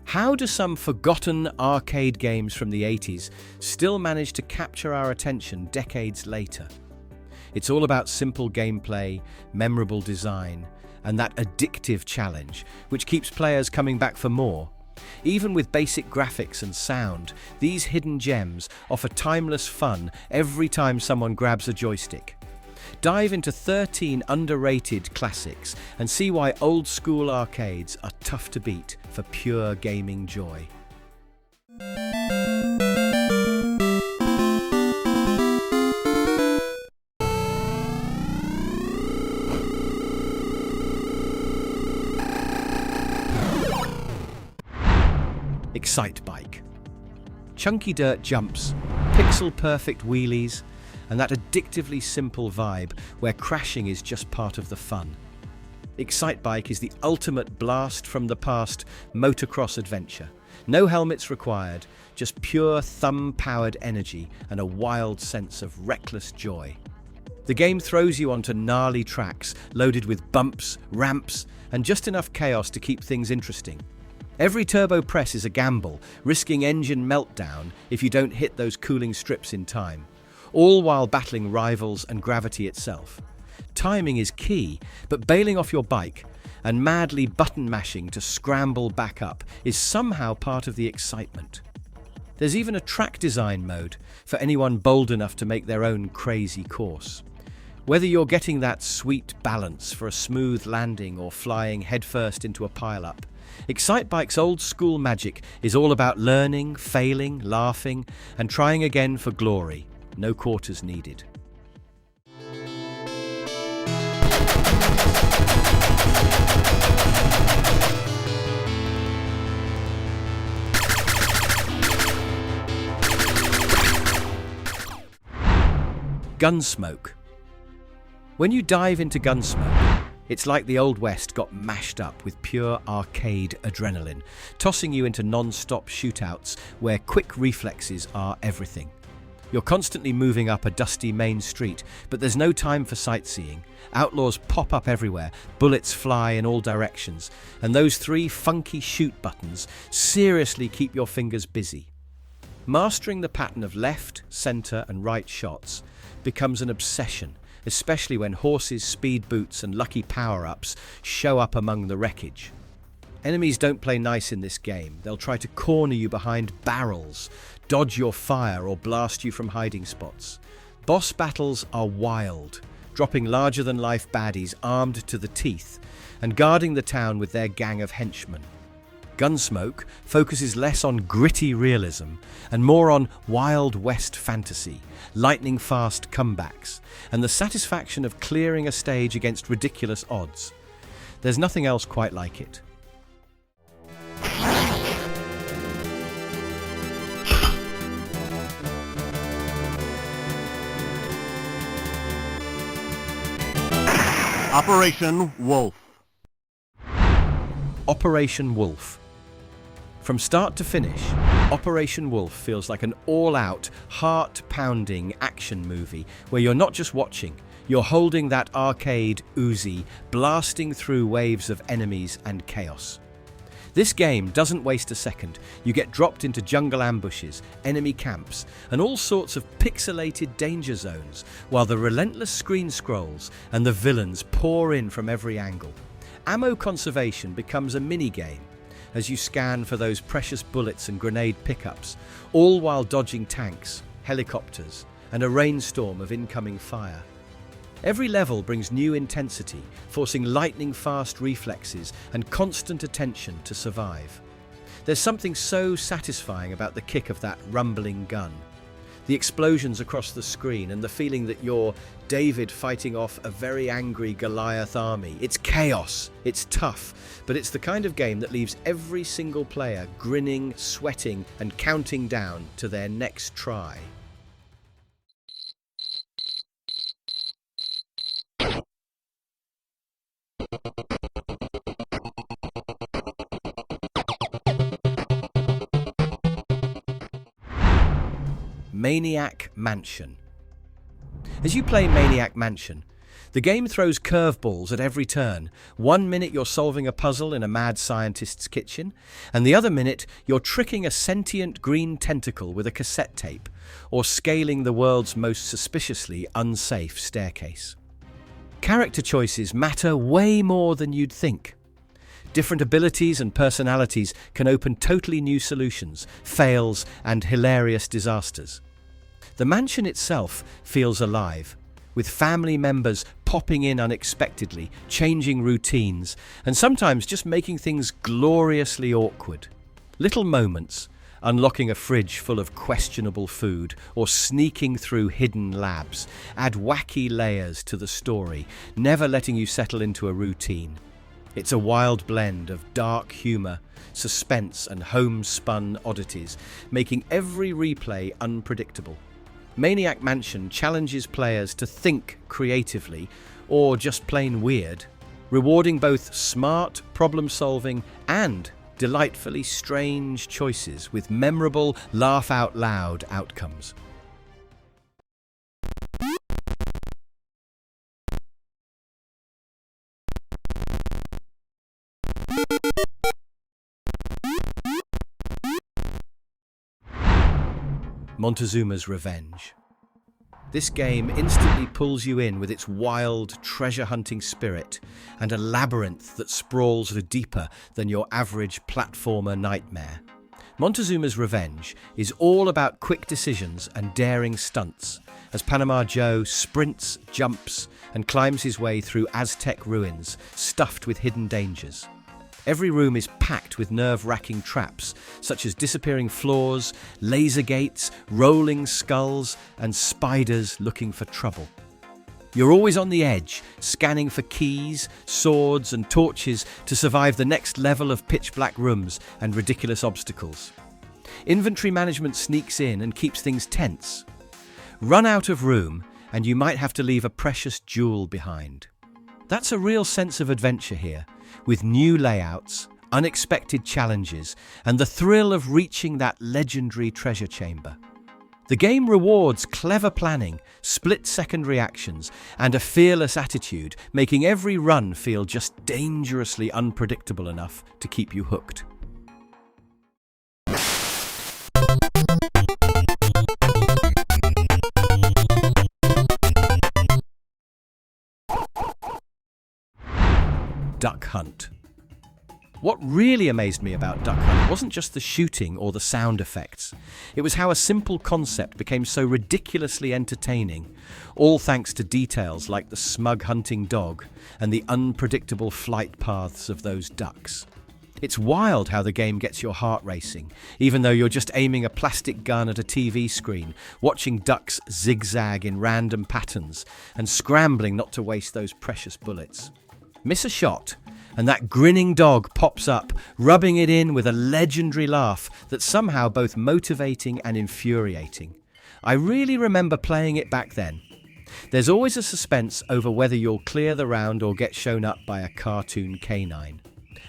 How do some forgotten arcade games from the 80s still manage to capture our attention decades later? It's all about simple gameplay, memorable design, and that addictive challenge, which keeps players coming back for more. Even with basic graphics and sound, these hidden gems offer timeless fun every time someone grabs a joystick. Dive into 13 underrated classics and see why old-school arcades are tough to beat for pure gaming joy. Excitebike. Chunky dirt jumps, pixel-perfect wheelies, and that addictively simple vibe where crashing is just part of the fun. Excitebike is the ultimate blast from the past motocross adventure. No helmets required, just pure thumb-powered energy and a wild sense of reckless joy. The game throws you onto gnarly tracks loaded with bumps, ramps, and just enough chaos to keep things interesting. Every turbo press is a gamble, risking engine meltdown if you don't hit those cooling strips in time, all while battling rivals and gravity itself. Timing is key, but bailing off your bike and madly button mashing to scramble back up is somehow part of the excitement. There's even a track design mode for anyone bold enough to make their own crazy course. Whether you're getting that sweet balance for a smooth landing or flying headfirst into a pile-up, Excitebike's old-school magic is all about learning, failing, laughing, and trying again for glory. No quarters needed. Gunsmoke. When you dive into Gunsmoke, it's like the Old West got mashed up with pure arcade adrenaline, tossing you into non-stop shootouts where quick reflexes are everything. You're constantly moving up a dusty main street, but there's no time for sightseeing. Outlaws pop up everywhere, bullets fly in all directions, and those 3 funky shoot buttons seriously keep your fingers busy. Mastering the pattern of left, center, and right shots becomes an obsession, especially when horses, speed boots, and lucky power-ups show up among the wreckage. Enemies don't play nice in this game. They'll try to corner you behind barrels, dodge your fire, or blast you from hiding spots. Boss battles are wild, dropping larger-than-life baddies armed to the teeth and guarding the town with their gang of henchmen. Gunsmoke focuses less on gritty realism and more on Wild West fantasy, lightning-fast comebacks, and the satisfaction of clearing a stage against ridiculous odds. There's nothing else quite like it. Operation Wolf. Operation Wolf. From start to finish, Operation Wolf feels like an all-out, heart-pounding action movie where you're not just watching, you're holding that arcade Uzi, blasting through waves of enemies and chaos. This game doesn't waste a second. You get dropped into jungle ambushes, enemy camps, and all sorts of pixelated danger zones, while the relentless screen scrolls and the villains pour in from every angle. Ammo conservation becomes a mini-game as you scan for those precious bullets and grenade pickups, all while dodging tanks, helicopters, and a rainstorm of incoming fire. Every level brings new intensity, forcing lightning-fast reflexes and constant attention to survive. There's something so satisfying about the kick of that rumbling gun, the explosions across the screen, and the feeling that you're David fighting off a very angry Goliath army. It's chaos, it's tough, but it's the kind of game that leaves every single player grinning, sweating, and counting down to their next try. Maniac Mansion. As you play Maniac Mansion, The game throws curveballs at every turn. One minute you're solving a puzzle in a mad scientist's kitchen, and the other minute you're tricking a sentient green tentacle with a cassette tape, or scaling the world's most suspiciously unsafe staircase. Character choices matter way more than you'd think. Different abilities and personalities can open totally new solutions, fails, and hilarious disasters. The mansion itself feels alive, with family members popping in unexpectedly, changing routines, and sometimes just making things gloriously awkward. Little moments, unlocking a fridge full of questionable food or sneaking through hidden labs, add wacky layers to the story, never letting you settle into a routine. It's a wild blend of dark humour, suspense, and homespun oddities, making every replay unpredictable. Maniac Mansion challenges players to think creatively, or just plain weird, rewarding both smart problem-solving and delightfully strange choices with memorable, laugh-out-loud outcomes. Montezuma's Revenge. This game instantly pulls you in with its wild, treasure-hunting spirit and a labyrinth that sprawls deeper than your average platformer nightmare. Montezuma's Revenge is all about quick decisions and daring stunts as Panama Joe sprints, jumps, and climbs his way through Aztec ruins stuffed with hidden dangers. Every room is packed with nerve-wracking traps, such as disappearing floors, laser gates, rolling skulls, and spiders looking for trouble. You're always on the edge, scanning for keys, swords, and torches to survive the next level of pitch-black rooms and ridiculous obstacles. Inventory management sneaks in and keeps things tense. Run out of room, and you might have to leave a precious jewel behind. That's a real sense of adventure here, with new layouts, unexpected challenges, and the thrill of reaching that legendary treasure chamber. The game rewards clever planning, split-second reactions, and a fearless attitude, making every run feel just dangerously unpredictable enough to keep you hooked. Duck Hunt. What really amazed me about Duck Hunt wasn't just the shooting or the sound effects. It was how a simple concept became so ridiculously entertaining, all thanks to details like the smug hunting dog and the unpredictable flight paths of those ducks. It's wild how the game gets your heart racing, even though you're just aiming a plastic gun at a TV screen, watching ducks zigzag in random patterns, and scrambling not to waste those precious bullets. Miss a shot, and that grinning dog pops up, rubbing it in with a legendary laugh that's somehow both motivating and infuriating. I really remember playing it back then. There's always a suspense over whether you'll clear the round or get shown up by a cartoon canine.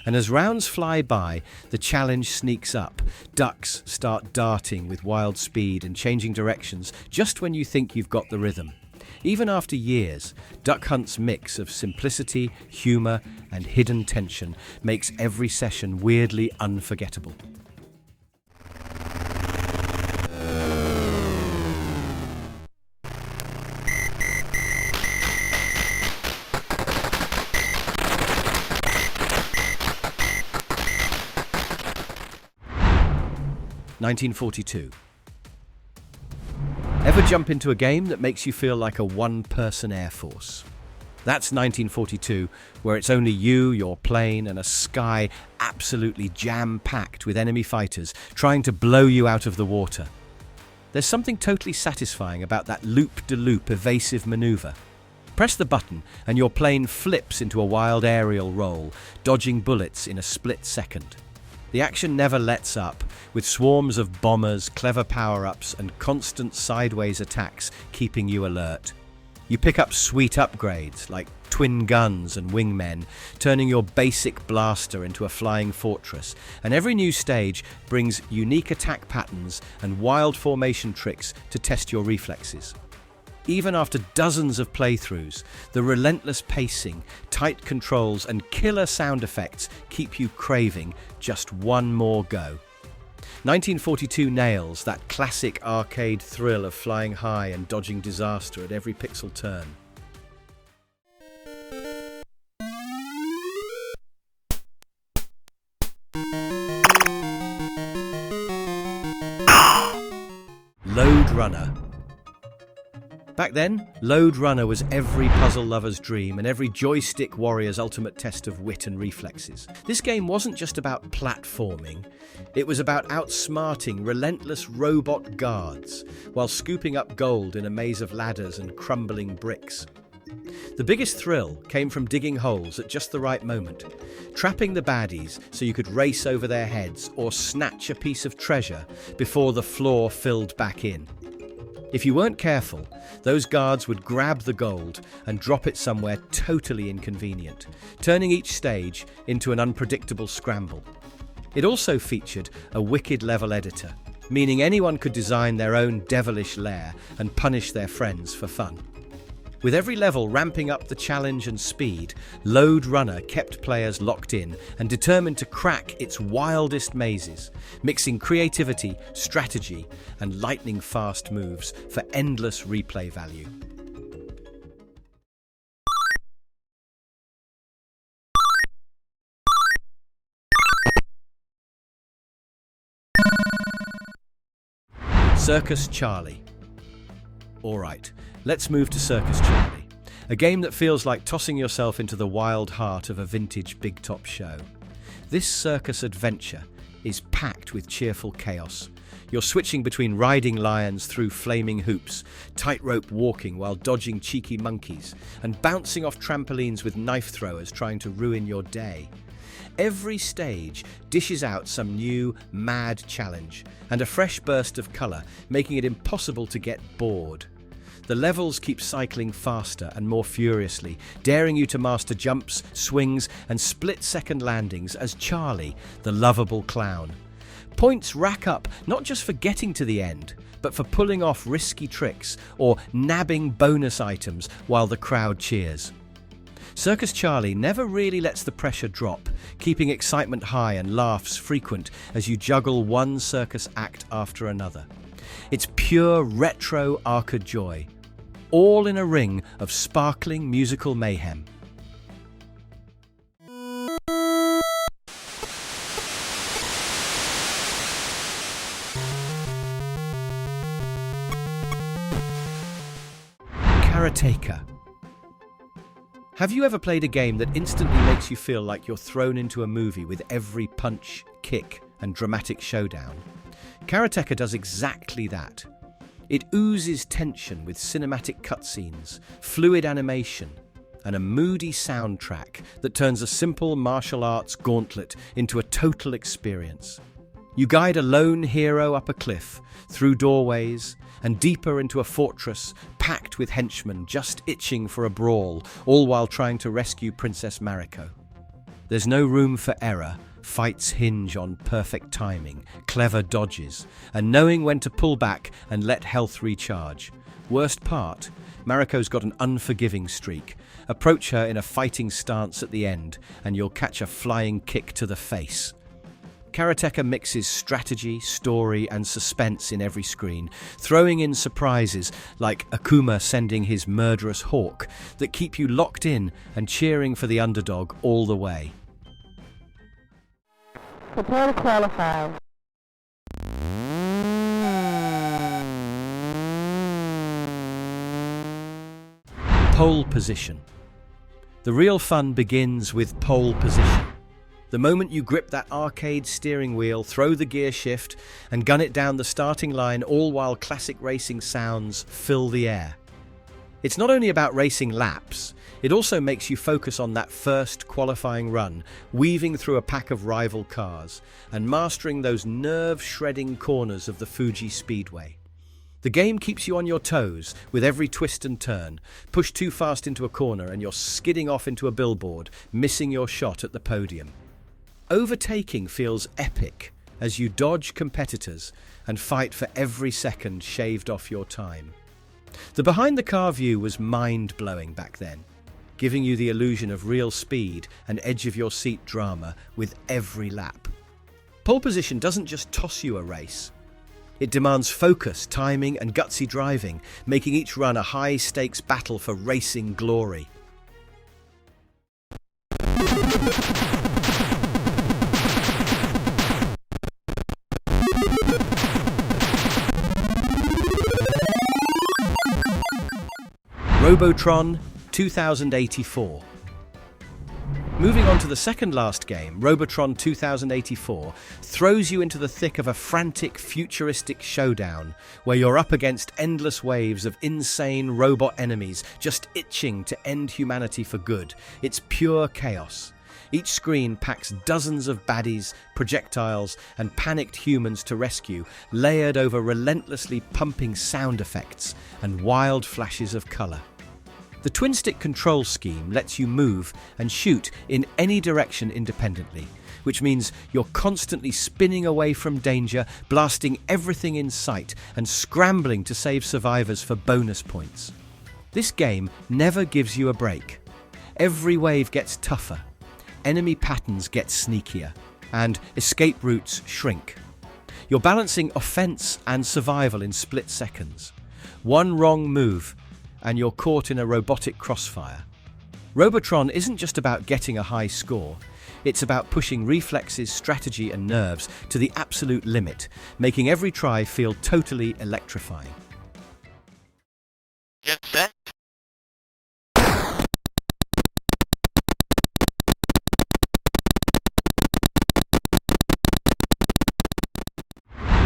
And as rounds fly by, the challenge sneaks up. Ducks start darting with wild speed and changing directions just when you think you've got the rhythm. Even after years, Duck Hunt's mix of simplicity, humour, and hidden tension makes every session weirdly unforgettable. (1942). Ever jump into a game that makes you feel like a one-person air force? That's 1942, where it's only you, your plane, and a sky absolutely jam-packed with enemy fighters trying to blow you out of the water. There's something totally satisfying about that loop-de-loop evasive maneuver. Press the button and your plane flips into a wild aerial roll, dodging bullets in a split second. The action never lets up, with swarms of bombers, clever power-ups, and constant sideways attacks keeping you alert. You pick up sweet upgrades like twin guns and wingmen, turning your basic blaster into a flying fortress, and every new stage brings unique attack patterns and wild formation tricks to test your reflexes. Even after dozens of playthroughs, the relentless pacing, tight controls and killer sound effects keep you craving just one more go. 1942 nails that classic arcade thrill of flying high and dodging disaster at every pixel turn. Lode Runner. Back then, Lode Runner was every puzzle lover's dream and every joystick warrior's ultimate test of wit and reflexes. This game wasn't just about platforming, it was about outsmarting relentless robot guards while scooping up gold in a maze of ladders and crumbling bricks. The biggest thrill came from digging holes at just the right moment, trapping the baddies so you could race over their heads or snatch a piece of treasure before the floor filled back in. If you weren't careful, those guards would grab the gold and drop it somewhere totally inconvenient, turning each stage into an unpredictable scramble. It also featured a wicked level editor, meaning anyone could design their own devilish lair and punish their friends for fun. With every level ramping up the challenge and speed, Lode Runner kept players locked in and determined to crack its wildest mazes, mixing creativity, strategy, and lightning-fast moves for endless replay value. Circus Charlie. Alright, let's move to Circus Charlie, a game that feels like tossing yourself into the wild heart of a vintage big top show. This circus adventure is packed with cheerful chaos. You're switching between riding lions through flaming hoops, tightrope walking while dodging cheeky monkeys, and bouncing off trampolines with knife throwers trying to ruin your day. Every stage dishes out some new, mad challenge and a fresh burst of colour, making it impossible to get bored. The levels keep cycling faster and more furiously, daring you to master jumps, swings and split-second landings as Charlie, the lovable clown. Points rack up not just for getting to the end, but for pulling off risky tricks or nabbing bonus items while the crowd cheers. Circus Charlie never really lets the pressure drop, keeping excitement high and laughs frequent as you juggle one circus act after another. It's pure retro arcade joy, all in a ring of sparkling musical mayhem. Karateka. Have you ever played a game that instantly makes you feel like you're thrown into a movie with every punch, kick, and dramatic showdown? Karateka does exactly that. It oozes tension with cinematic cutscenes, fluid animation, and a moody soundtrack that turns a simple martial arts gauntlet into a total experience. You guide a lone hero up a cliff, through doorways, and deeper into a fortress packed with henchmen just itching for a brawl, all while trying to rescue Princess Mariko. There's no room for error. Fights hinge on perfect timing, clever dodges, and knowing when to pull back and let health recharge. Worst part, Mariko's got an unforgiving streak. Approach her in a fighting stance at the end, and you'll catch a flying kick to the face. Karateka mixes strategy, story, and suspense in every screen, throwing in surprises like Akuma sending his murderous hawk that keep you locked in and cheering for the underdog all the way. Prepare to qualify. Pole position. The real fun begins with pole position. The moment you grip that arcade steering wheel, throw the gear shift, and gun it down the starting line, all while classic racing sounds fill the air. It's not only about racing laps, it also makes you focus on that first qualifying run, weaving through a pack of rival cars, and mastering those nerve-shredding corners of the Fuji Speedway. The game keeps you on your toes with every twist and turn. Push too fast into a corner and you're skidding off into a billboard, missing your shot at the podium. Overtaking feels epic as you dodge competitors and fight for every second shaved off your time. The behind-the-car view was mind-blowing back then, giving you the illusion of real speed and edge-of-your-seat drama with every lap. Pole position doesn't just toss you a race. It demands focus, timing and gutsy driving, making each run a high-stakes battle for racing glory. Robotron 2084. Moving on to the second last game, Robotron 2084 throws you into the thick of a frantic, futuristic showdown where you're up against endless waves of insane robot enemies just itching to end humanity for good. It's pure chaos. Each screen packs dozens of baddies, projectiles, and panicked humans to rescue, layered over relentlessly pumping sound effects and wild flashes of colour. The twin-stick control scheme lets you move and shoot in any direction independently, which means you're constantly spinning away from danger, blasting everything in sight, and scrambling to save survivors for bonus points. This game never gives you a break. Every wave gets tougher, enemy patterns get sneakier, and escape routes shrink. You're balancing offense and survival in split seconds. One wrong move and you're caught in a robotic crossfire. Robotron isn't just about getting a high score, it's about pushing reflexes, strategy and nerves to the absolute limit, making every try feel totally electrifying. Get set.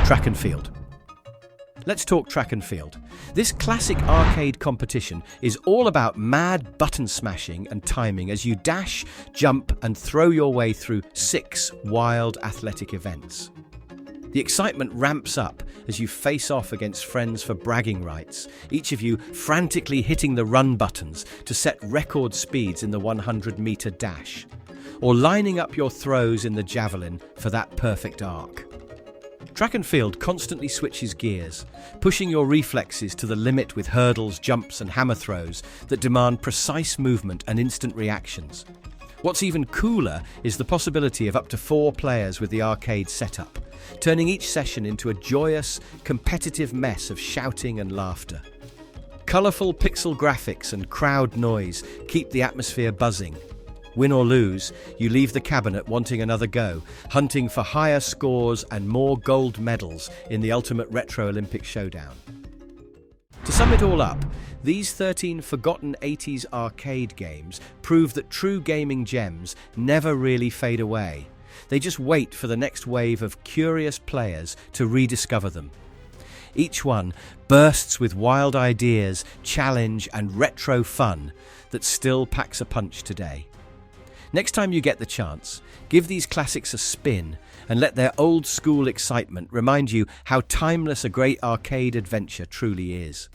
Track and field. Let's talk track and field. This classic arcade competition is all about mad button smashing and timing as you dash, jump and throw your way through 6 wild athletic events. The excitement ramps up as you face off against friends for bragging rights, each of you frantically hitting the run buttons to set record speeds in the 100-meter dash, or lining up your throws in the javelin for that perfect arc. Track and field constantly switches gears, pushing your reflexes to the limit with hurdles, jumps and hammer throws that demand precise movement and instant reactions. What's even cooler is the possibility of up to 4 players with the arcade setup, turning each session into a joyous, competitive mess of shouting and laughter. Colourful pixel graphics and crowd noise keep the atmosphere buzzing. Win or lose, you leave the cabinet wanting another go, hunting for higher scores and more gold medals in the ultimate retro Olympic showdown. To sum it all up, these 13 forgotten 80s arcade games prove that true gaming gems never really fade away. They just wait for the next wave of curious players to rediscover them. Each one bursts with wild ideas, challenge and retro fun that still packs a punch today. Next time you get the chance, give these classics a spin and let their old-school excitement remind you how timeless a great arcade adventure truly is.